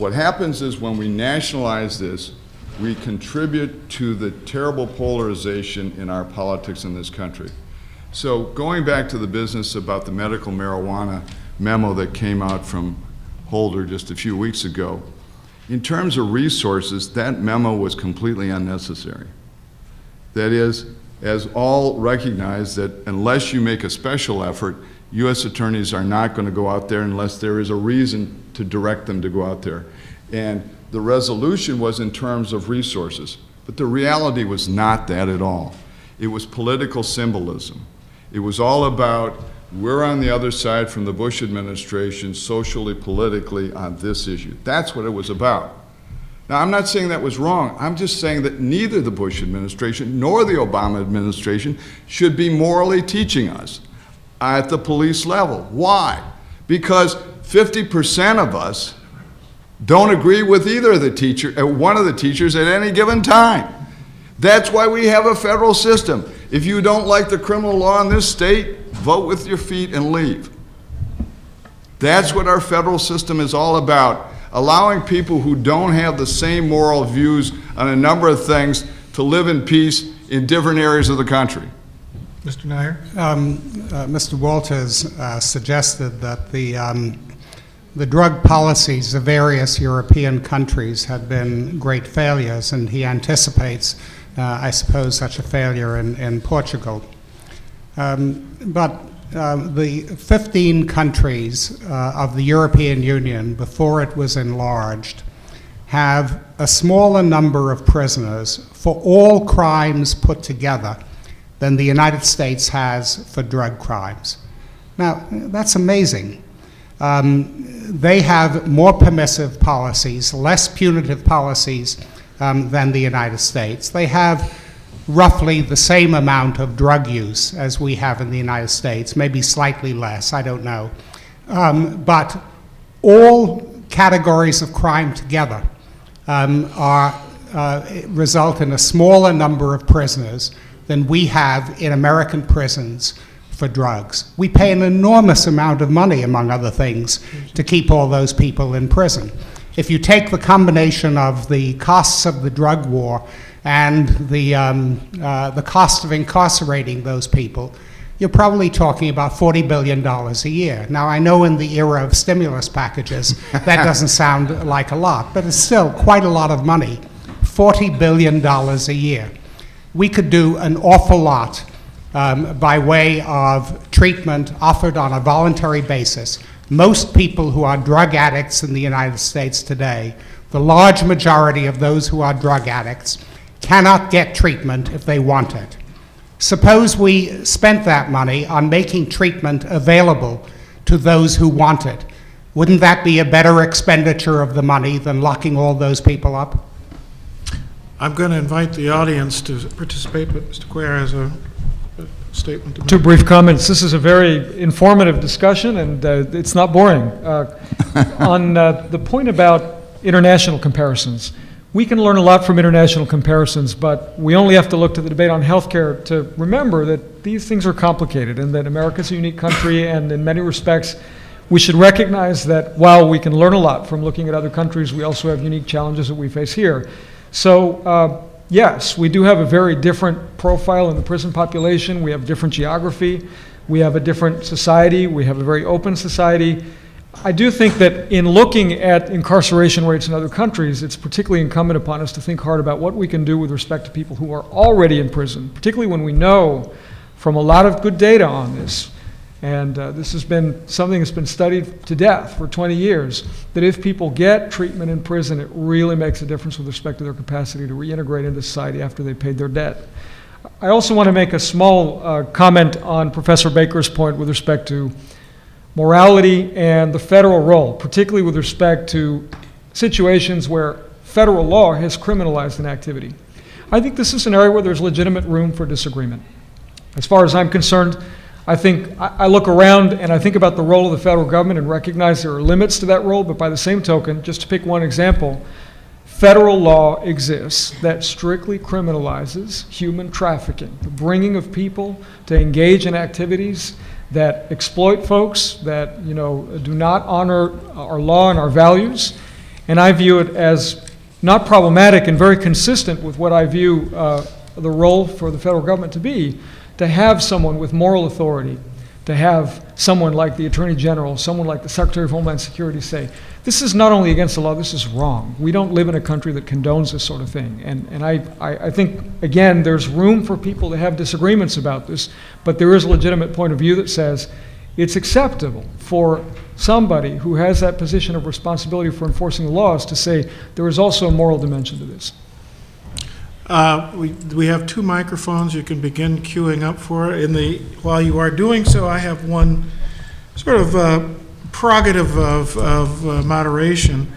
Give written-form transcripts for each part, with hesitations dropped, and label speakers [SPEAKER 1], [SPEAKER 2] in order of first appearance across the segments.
[SPEAKER 1] What happens is when we nationalize this, we contribute to the terrible polarization in our politics in this country. So going back to the business about the medical marijuana memo that came out from Holder just a few weeks ago, in terms of resources, that memo was completely unnecessary. That is, as all recognize that unless you make a special effort, U.S. attorneys are not going to go out there unless there is a reason to direct them to go out there. And the resolution was in terms of resources, but the reality was not that at all. It was political symbolism. It was all about, we're on the other side from the Bush administration, socially, politically, on this issue. That's what it was about. Now, I'm not saying that was wrong. I'm just saying that neither the Bush administration nor the Obama administration should be morally teaching us at the police level. Why? Because 50% of us don't agree with either of the one of the teachers at any given time. That's why we have a federal system. If you don't like the criminal law in this state, vote with your feet and leave. That's what our federal system is all about, allowing people who don't have the same moral views on a number of things to live in peace in different areas of the country.
[SPEAKER 2] Mr. Neher?
[SPEAKER 3] Mr. Walters suggested that the drug policies of various European countries had been great failures, and he anticipates, I suppose, such a failure in Portugal. But the 15 countries of the European Union, before it was enlarged, have a smaller number of prisoners for all crimes put together than the United States has for drug crimes. Now, that's amazing. They have more permissive policies, less punitive policies than the United States. They have roughly the same amount of drug use as we have in the United States, maybe slightly less, I don't know. But all categories of crime together result in a smaller number of prisoners than we have in American prisons for drugs. We pay an enormous amount of money, among other things, to keep all those people in prison. If you take the combination of the costs of the drug war and the cost of incarcerating those people, you're probably talking about $40 billion a year. Now, I know in the era of stimulus packages, that doesn't sound like a lot, but it's still quite a lot of money, $40 billion a year. We could do an awful lot by way of treatment offered on a voluntary basis. Most people who are drug addicts in the United States today, the large majority of those who are drug addicts, cannot get treatment if they want it. Suppose we spent that money on making treatment available to those who want it. Wouldn't that be a better expenditure of the money than locking all those people up?
[SPEAKER 2] I'm going to invite the audience to participate, but Mr. Cuéllar has a statement to make.
[SPEAKER 4] Two brief comments. This is a very informative discussion, and it's not boring. On the point about international comparisons, we can learn a lot from international comparisons, but we only have to look to the debate on healthcare to remember that these things are complicated and that America's a unique country, and in many respects, we should recognize that while we can learn a lot from looking at other countries, we also have unique challenges that we face here. So, yes, we do have a very different profile in the prison population. We have different geography. We have a different society. We have a very open society. I do think that in looking at incarceration rates in other countries, it's particularly incumbent upon us to think hard about what we can do with respect to people who are already in prison, particularly when we know from a lot of good data on this, and this has been something that's been studied to death for 20 years, that if people get treatment in prison, it really makes a difference with respect to their capacity to reintegrate into society after they've paid their debt. I also want to make a small comment on Professor Baker's point with respect to morality and the federal role, particularly with respect to situations where federal law has criminalized an activity. I think this is an area where there's legitimate room for disagreement. As far as I'm concerned, I think I look around and I think about the role of the federal government and recognize there are limits to that role, but by the same token, just to pick one example, federal law exists that strictly criminalizes human trafficking, the bringing of people to engage in activities that exploit folks, that do not honor our law and our values. And I view it as not problematic and very consistent with what I view the role for the federal government to be, to have someone with moral authority, to have someone like the Attorney General, someone like the Secretary of Homeland Security say, this is not only against the law, this is wrong. We don't live in a country that condones this sort of thing. And I think, again, there's room for people to have disagreements about this, but there is a legitimate point of view that says it's acceptable for somebody who has that position of responsibility for enforcing the laws to say there is also a moral dimension to this.
[SPEAKER 2] We have 2 microphones. You can begin queuing up for it. While you are doing so, I have one sort of prerogative of moderation.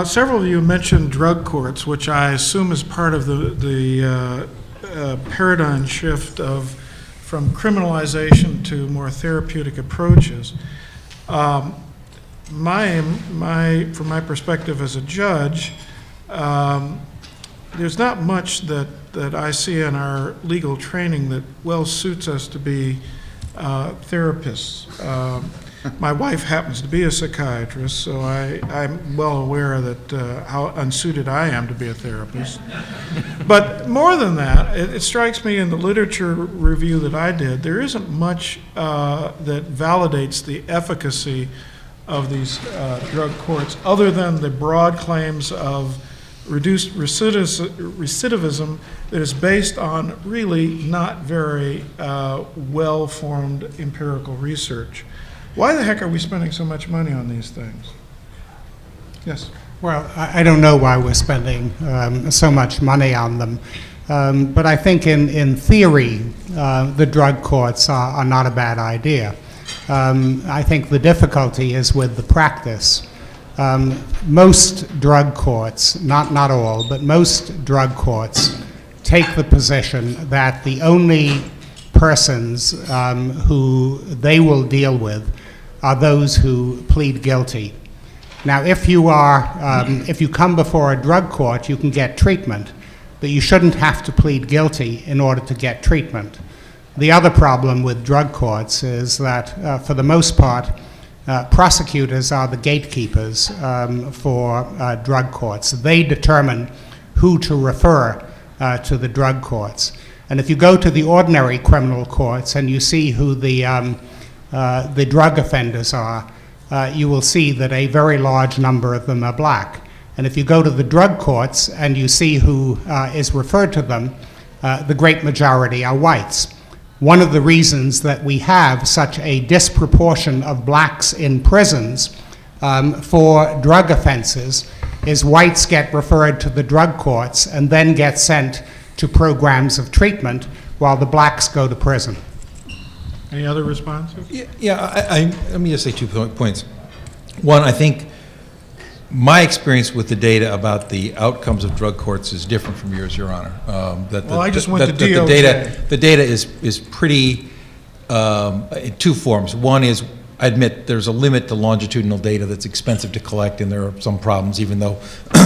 [SPEAKER 2] Several of you mentioned drug courts, which I assume is part of the paradigm shift from criminalization to more therapeutic approaches. From my perspective as a judge, there's not much that I see in our legal training that well suits us to be therapists. My wife happens to be a psychiatrist, so I'm well aware that how unsuited I am to be a therapist. But more than that, it strikes me in the literature review that I did, there isn't much that validates the efficacy of these drug courts, other than the broad claims of reduced recidivism that is based on really not very well-formed empirical research. Why the heck are we spending so much money on these things? Yes?
[SPEAKER 3] Well, I don't know why we're spending so much money on them, but I think in theory, the drug courts are not a bad idea. I think the difficulty is with the practice. Most drug courts, not all, but most drug courts take the position that the only persons who they will deal with are those who plead guilty. Now, if you come before a drug court, you can get treatment, but you shouldn't have to plead guilty in order to get treatment. The other problem with drug courts is that, for the most part, prosecutors are the gatekeepers for drug courts. They determine who to refer to the drug courts. And if you go to the ordinary criminal courts and you see who the drug offenders are, you will see that a very large number of them are black. And if you go to the drug courts and you see who is referred to them, the great majority are whites. One of the reasons that we have such a disproportion of blacks in prisons for drug offenses is whites get referred to the drug courts and then get sent to programs of treatment while the blacks go to prison.
[SPEAKER 2] Any other responses?
[SPEAKER 5] Let me just say 2 points. One, I think my experience with the data about the outcomes of drug courts is different from yours, Your Honor.
[SPEAKER 2] I just went to DOJ.
[SPEAKER 5] The data is pretty, in 2 forms. One is, I admit, there's a limit to longitudinal data that's expensive to collect, and there are some problems, even though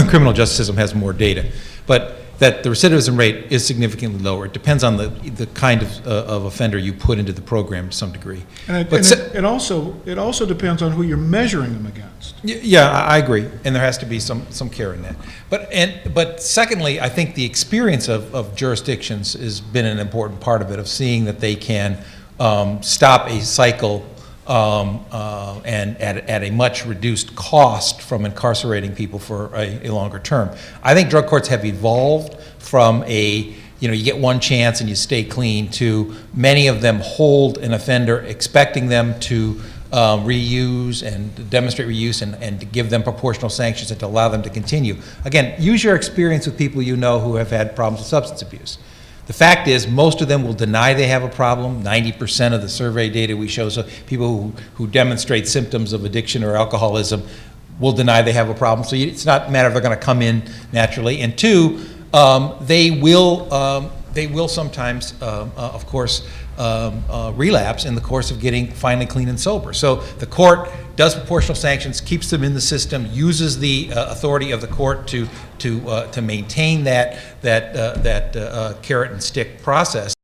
[SPEAKER 5] criminal justice system has more data. But that the recidivism rate is significantly lower. It depends on the kind of offender you put into the program to some degree.
[SPEAKER 2] It also depends on who you're measuring them against.
[SPEAKER 5] Yeah, I agree, and there has to be some care in that. But secondly, I think the experience of jurisdictions has been an important part of it, of seeing that they can stop a cycle and at a much reduced cost from incarcerating people for a longer term. I think drug courts have evolved from you get one chance and you stay clean, to many of them hold an offender expecting them to reuse and demonstrate reuse and to give them proportional sanctions and to allow them to continue. Again, use your experience with people you know who have had problems with substance abuse. The fact is, most of them will deny they have a problem. 90% of the survey data we show, so people who demonstrate symptoms of addiction or alcoholism will deny they have a problem. So it's not a matter of they're going to come in naturally. And 2, they will sometimes, of course, relapse in the course of getting finally clean and sober. So the court does proportional sanctions, keeps them in the system, uses the authority of the court to maintain that carrot and stick process.